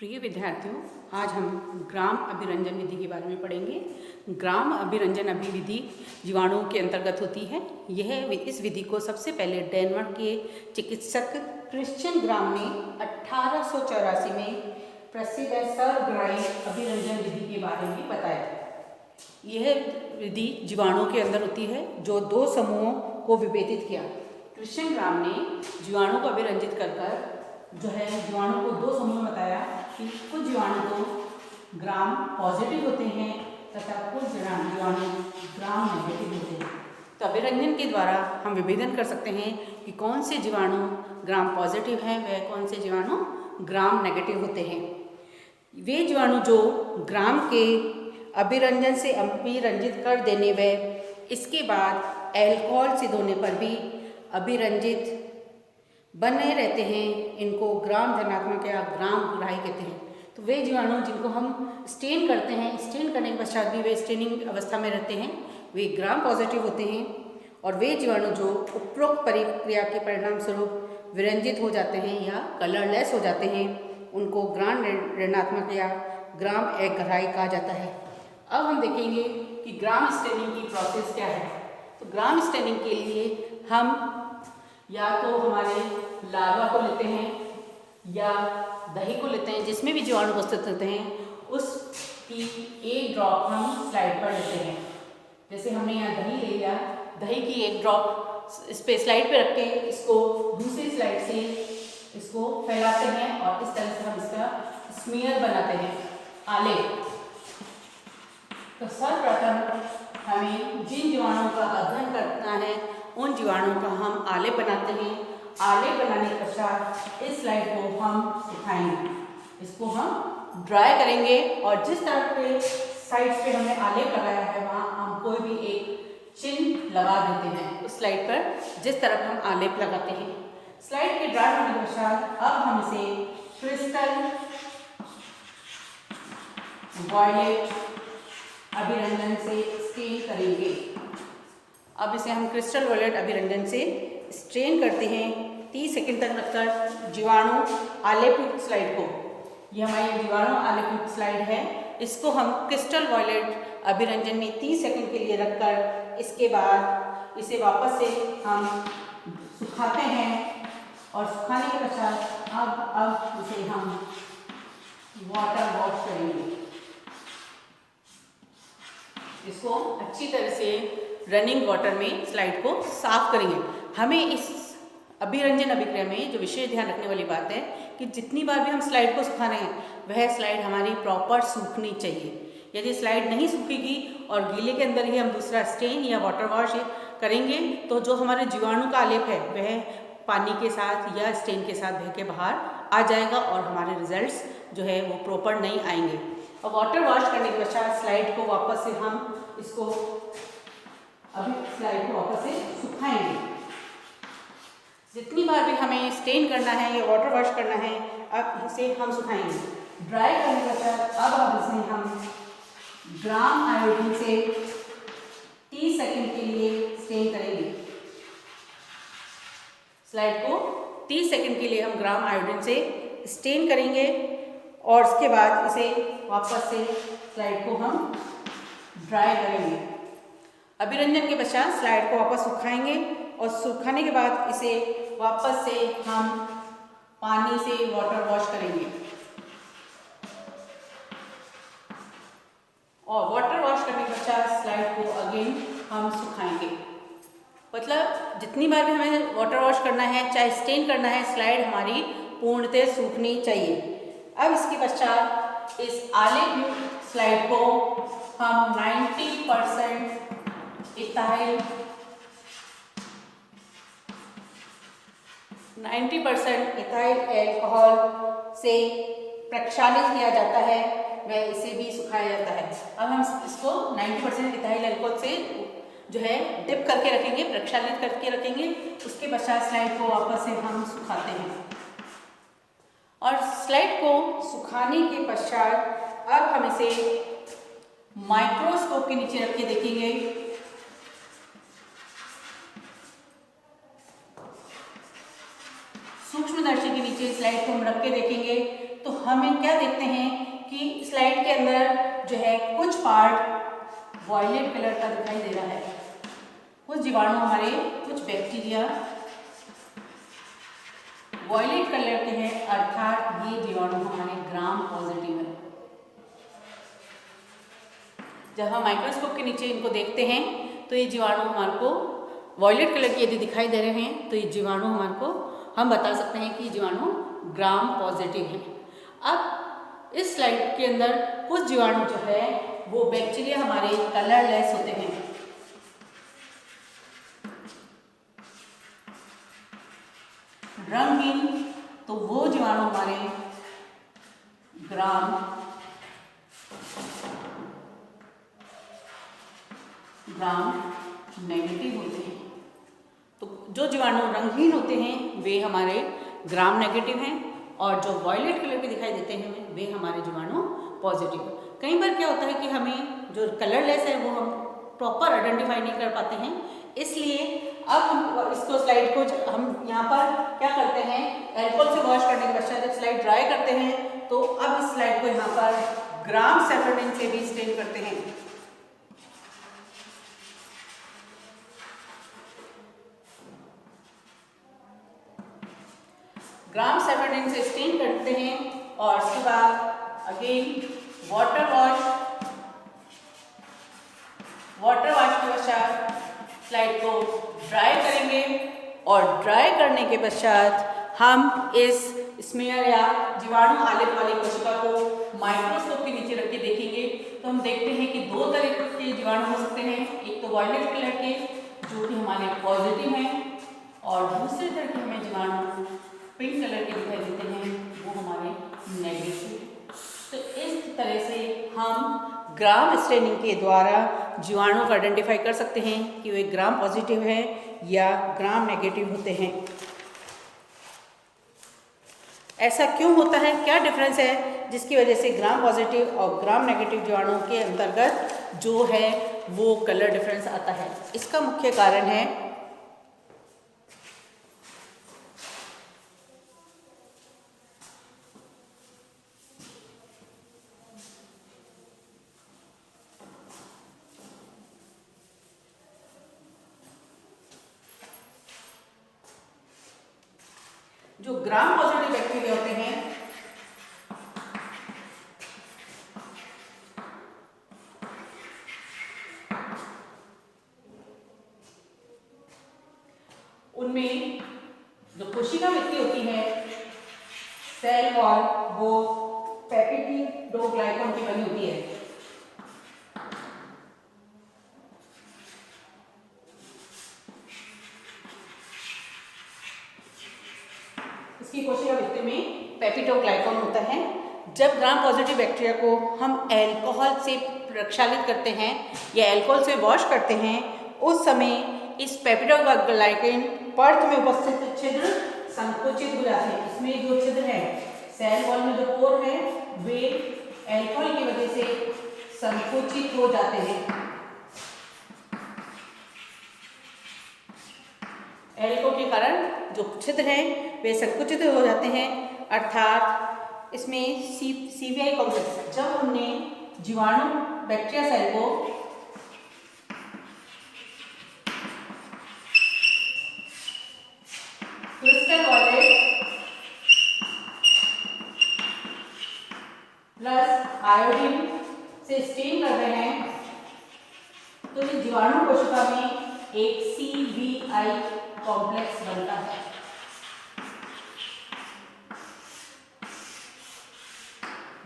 प्रिय विद्यार्थियों, आज हम ग्राम अभिरंजन विधि के बारे में पढ़ेंगे। ग्राम अभिरंजन अभिविधि जीवाणुओं के अंतर्गत होती है। इस विधि को सबसे पहले डेनमार्क के चिकित्सक क्रिश्चियन ग्राम ने 1884 में प्रसिद्ध सर ग्राइम अभिरंजन विधि के बारे में बताया। यह विधि जीवाणुओं के अंदर होती है जो दो समूहों को विभेदित किया। क्रिश्चियन ग्राम ने जीवाणु को अभिरंजित कर जीवाणु को दो समूह में बताया कि कुछ जीवाणु तो ग्राम पॉजिटिव होते हैं तथा कुछ जीवाणु ग्राम नेगेटिव होते हैं। तो अभिरंजन के द्वारा हम विभेदन कर सकते हैं कि कौन से जीवाणु ग्राम पॉजिटिव हैं व कौन से जीवाणु ग्राम नेगेटिव होते हैं। वे जीवाणु जो ग्राम के अभिरंजन से अभिरंजित कर देने व इसके बाद एल्कोहल से धोने पर भी अभिरंजित बने रहते हैं, इनको ग्राम धनात्मक या ग्राम ग्राही कहते हैं। तो वे जीवाणु जिनको हम स्टेन करते हैं, स्टेन करने के पश्चात भी वे स्टेनिंग अवस्था में रहते हैं, वे ग्राम पॉजिटिव होते हैं। और वे जीवाणु जो उपरोक्त प्रक्रिया के परिणाम स्वरूप विरंजित हो जाते हैं या कलरलेस हो जाते हैं, उनको ग्राम ऋणात्मक या ग्राम अग्राही कहा जाता है। अब हम देखेंगे कि ग्राम स्टेनिंग की प्रोसेस क्या है। तो ग्राम स्टेनिंग के लिए हम या तो हमारे लार्वा को लेते हैं या दही को लेते हैं, जिसमें भी जीवाणु उपस्थित होते हैं उसकी एक ड्रॉप हम स्लाइड पर लेते हैं। जैसे हमने यहाँ दही ले लिया, दही की एक ड्रॉप इस पे स्लाइड पे रख के इसको दूसरी स्लाइड से इसको फैलाते हैं और इस तरह से हम इसका स्मीयर बनाते हैं, आले। तो सर्वप्रथम हमें जिन जीवाणुओं का अध्ययन करना है उन जीवाणुओं का हम आले बनाते हैं। आले बनाने के पश्चात इस स्लाइड को हम सुखाएंगे, इसको हम ड्राई करेंगे और जिस तरह के साइड्स पे हमने आले लगाया है वहाँ हम कोई भी एक चिन्ह लगा देते हैं उस स्लाइड पर जिस तरफ हम आलेप लगाते हैं। स्लाइड के ड्राई होने के पश्चात अब हम इसे क्रिस्टल वॉयलेट अभिरंजन से स्टेन करेंगे। अब इसे हम क्रिस्टल वॉयलेट अभिरंजन से स्ट्रेन करते हैं 30 सेकंड तक रखकर जीवाणु आलेपयुक्त स्लाइड को। ये हमारी जीवाणु आलेपयुक्त स्लाइड है, इसको हम क्रिस्टल वॉयलेट अभिरंजन में 30 सेकंड के लिए रखकर इसके बाद इसे वापस से हम सुखाते हैं और सुखाने के पश्चात अब इसे हम वाटर वॉश करेंगे। इसको अच्छी तरह से रनिंग वाटर में स्लाइड को साफ करेंगे। हमें इस अभिरंजन अभिक्रिया में जो विशेष ध्यान रखने वाली बात है कि जितनी बार भी हम स्लाइड को सुखा रहे हैं वह स्लाइड हमारी प्रॉपर सूखनी चाहिए। यदि स्लाइड नहीं सूखेगी और गीले के अंदर ही हम दूसरा स्टेन या वाटर वॉश करेंगे तो जो हमारे जीवाणु का आलेप है वह पानी के साथ या स्टेन के साथ बह के बाहर आ जाएगा और हमारे रिजल्ट्स जो है वो प्रॉपर नहीं आएंगे। और वाटर वॉश करने के पश्चात स्लाइड को वापस से हम इसको अभी स्लाइड को वापस से सुखाएंगे। जितनी बार भी हमें स्टेन करना है या वाटर वॉश करना है अब इसे हम सुखाएंगे। ड्राई करने के पश्चात अब इसे हम ग्राम आयोडीन से 30 सेकंड के लिए स्टेन करेंगे। स्लाइड को 30 सेकंड के लिए हम ग्राम आयोडीन से स्टेन करेंगे और उसके बाद इसे वापस से स्लाइड को हम ड्राई करेंगे। अभिरंजन के पश्चात स्लाइड को वापस सुखाएंगे और सुखाने के बाद इसे वापस से हम पानी से वाटर वॉश करेंगे और वाटर वॉश करने के पश्चात स्लाइड को अगेन हम सुखाएंगे। मतलब जितनी बार भी हमें वाटर वॉश करना है चाहे स्टेन करना है स्लाइड हमारी पूर्णतः सूखनी चाहिए। अब इसके पश्चात इस आलेपयुक्त स्लाइड को हम 90% इथाइल 90% इथाइल एल्कोहल से प्रक्षालित किया जाता है वह इसे भी सुखाया जाता है। अब हम इसको 90% इथाइल एल्कोहल से जो है डिप करके रखेंगे, प्रक्षालित करके रखेंगे। उसके पश्चात स्लाइड को वापस से हम सुखाते हैं और स्लाइड को सुखाने के पश्चात अब हम इसे माइक्रोस्कोप के नीचे रख के देखेंगे। सूक्ष्मदर्शी के नीचे स्लाइड को हम रख के देखेंगे तो हमें क्या देखते हैं कि स्लाइड के अंदर जो है कुछ पार्ट वॉयलेट कलर का दिखाई दे रहा है। कुछ जीवाणु हमारे, कुछ बैक्टीरिया वॉयलेट कलर के हैं, अर्थात ये जीवाणु हमारे ग्राम पॉजिटिव है। जब हम माइक्रोस्कोप के नीचे इनको देखते हैं तो ये जीवाणु हमारे को वॉयलेट कलर के यदि दिखाई दे रहे हैं तो ये जीवाणु हमारे को हम बता सकते हैं कि ये जीवाणु ग्राम पॉजिटिव है। अब इस स्लाइड के अंदर कुछ जीवाणु जो है वो बैक्टीरिया हमारे कलरलेस होते हैं। रंगहीन, तो वो जीवाणु हमारे ग्राम नेगेटिव होते हैं। तो जो जीवाणु रंगहीन होते हैं वे हमारे ग्राम नेगेटिव हैं और जो वॉयलेट कलर के दिखाई देते हैं वे हमारे जीवाणु पॉजिटिव। कई बार क्या होता है कि हमें जो कलरलेस है वो हम प्रॉपर आइडेंटिफाई नहीं कर पाते हैं, इसलिए अब हम इसको स्लाइड को हम यहाँ पर क्या करते हैं, एल्कोहल से वॉश करने के पश्चात जब स्लाइड ड्राई करते हैं तो अब इस स्लाइड को यहाँ पर ग्राम सेफेरडिन से भी स्टेन करते हैं। ग्राम सेफेरडिन से स्टेन करते हैं और उसके बाद अगेन वाटर वॉश के पश्चात स्लाइड को ड्राई करेंगे और ड्राई करने के पश्चात हम इस स्मेयर या जीवाणु आलेख वाली कोशिका को माइक्रोस्कोप के नीचे रख के देखेंगे तो हम देखते हैं कि दो तरह के जीवाणु हो सकते हैं। एक तो वॉयलेट कलर के जो कि हमारे पॉजिटिव हैं और दूसरे तरह के हमें जीवाणु पिंक कलर के दिखाई देते हैं, वो हमारे नेगेटिव। तो इस तरह से हम ग्राम स्टेनिंग के द्वारा जीवाणु को आइडेंटिफाई कर सकते हैं कि वे ग्राम पॉजिटिव है या ग्राम नेगेटिव होते हैं। ऐसा क्यों होता है, क्या डिफरेंस है जिसकी वजह से ग्राम पॉजिटिव और ग्राम नेगेटिव जीवाणुओं के अंतर्गत जो है वो कलर डिफरेंस आता है? इसका मुख्य कारण है जो ग्राम पॉजिटिव बैक्टीरिया होते हैं उनमें जो कोशिका भित्ति होती है सेल वॉल वो पेप्टिडोग्लाइकन की बनी होती है। इसकी कोशिका भित्ति में पेप्टिडोग्लाइकन होता है। जब ग्राम पॉजिटिव बैक्टीरिया को हम अल्कोहल से प्रक्षालित करते हैं या अल्कोहल से वॉश करते हैं उस समय इस पेप्टिडोग्लाइकन पर्थ में उपस्थित छिद्र संकुचित हो जाते हैं। इसमें जो छिद्र है सेल वॉल में जो पोर है वे अल्कोहल की वजह से संकुचित हो जाते हैं। अल्कोहल के कारण जो छिद्र हैं वे संकुचित हो जाते हैं, अर्थात इसमें सीवीआई कॉम्प्लेक्स। जब हमने जीवाणु बैक्टीरिया सेल को क्रिस्टल वॉयलेट प्लस आयोडीन से स्टेन कर रहे हैं तो इस जीवाणु कोशिका में एक सीवीआई कॉम्प्लेक्स बनता है।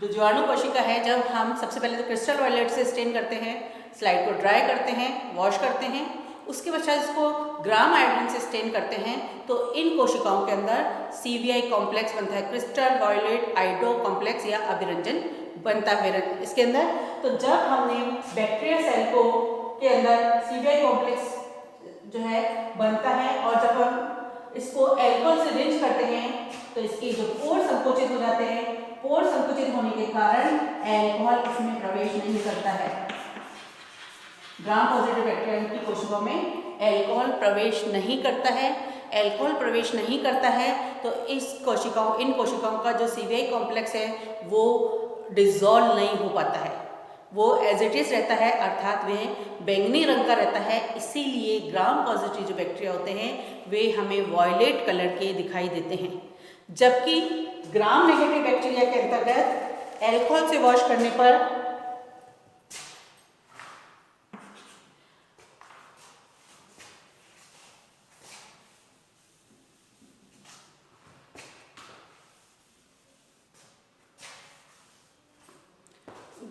जो जीवाणु कोशिका है जब हम सबसे पहले तो क्रिस्टल वॉयलेट से स्टेन करते हैं, स्लाइड को ड्राई करते हैं, वॉश करते हैं, उसके पश्चात इसको ग्राम आयोडीन से स्टेन करते हैं तो इन कोशिकाओं के अंदर सीवीआई कॉम्प्लेक्स बनता है, क्रिस्टल वॉयलेट आइडो कॉम्प्लेक्स या अभिरंजन बनता है इसके अंदर। तो जब हमने बैक्टीरिया सेल को के अंदर सीवीआई कॉम्प्लेक्स जो है बनता है और जब हम इसको अल्कोहल से रिंच करते हैं तो इसके जो पोर संकुचित हो जाते हैं। पोर संकुचित होने के कारण अल्कोहल इसमें प्रवेश नहीं करता है। ग्राम पॉजिटिव बैक्टीरिया की कोशिकाओं में अल्कोहल प्रवेश नहीं करता है। अल्कोहल प्रवेश नहीं करता है तो इन कोशिकाओं का जो सीवीआई कॉम्प्लेक्स है वो डिसॉल्व नहीं हो पाता है, वो एज इट इज रहता है, अर्थात वह बैंगनी रंग का रहता है। इसीलिए ग्राम पॉजिटिव जो बैक्टीरिया होते हैं वे हमें वॉयलेट कलर के दिखाई देते हैं, जबकि ग्राम नेगेटिव बैक्टीरिया के अंतर्गत अल्कोहल से वॉश करने पर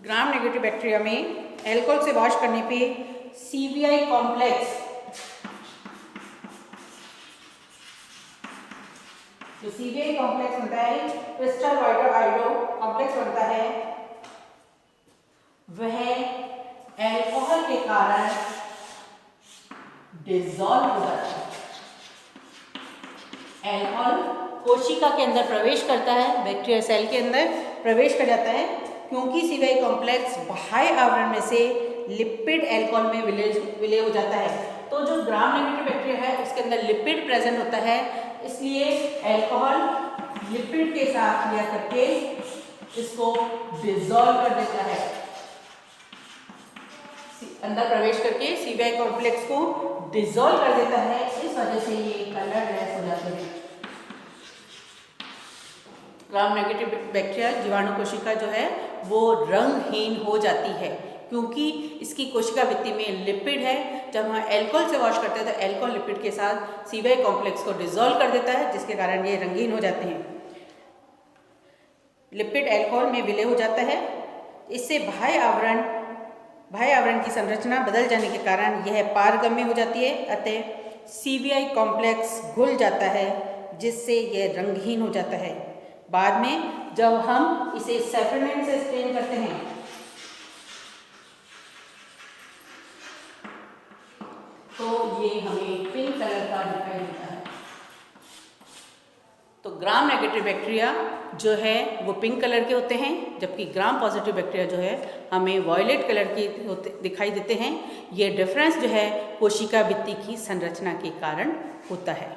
ग्राम नेगेटिव बैक्टीरिया में अल्कोहल से वॉश करने पे सीवीआई कॉम्प्लेक्स, जो सीवीआई कॉम्प्लेक्स बनता है, क्रिस्टल वाइडो कॉम्प्लेक्स बनता है, वह अल्कोहल के कारण डिसॉल्व हो जाता है। अल्कोहल कोशिका के अंदर प्रवेश करता है, बैक्टीरिया सेल के अंदर प्रवेश कर जाता है, क्योंकि सीवीआई कॉम्प्लेक्स बाह्य आवरण में से लिपिड अल्कोहल में विलय हो जाता है। तो जो ग्राम नेगेटिव बैक्टीरिया है उसके अंदर लिपिड प्रेजेंट होता है, इसलिए अल्कोहल लिपिड के साथ क्रिया करके इसको डिसॉल्व कर देता है, अंदर प्रवेश करके सीवीआई कॉम्प्लेक्स को डिसॉल्व कर देता है। इस वजह से ये कलरलेस हो जाते हैं। ग्राम नेगेटिव बैक्टीरिया जीवाणु कोशिका जो है वो रंगहीन हो जाती है, क्योंकि इसकी कोशिका भित्ति में लिपिड है। जब हम अल्कोहल से वॉश करते हैं तो अल्कोहल लिपिड के साथ सीवीआई कॉम्प्लेक्स को डिसॉल्व कर देता है, जिसके कारण ये रंगीन हो जाते हैं। लिपिड अल्कोहल में विलय हो जाता है। इससे बाह्य आवरण की संरचना बदल जाने के कारण यह पारगम्य हो जाती है, अतः सीवीआई कॉम्प्लेक्स घुल जाता है, जिससे यह रंगहीन हो जाता है। बाद में जब हम इसे सैफरन से स्टेन करते हैं तो ये हमें पिंक कलर का दिखाई देता है। तो ग्राम नेगेटिव बैक्टीरिया जो है वो पिंक कलर के होते हैं, जबकि ग्राम पॉजिटिव बैक्टीरिया जो है हमें वॉयलेट कलर के दिखाई देते हैं। ये डिफरेंस जो है कोशिका भित्ति की संरचना के कारण होता है।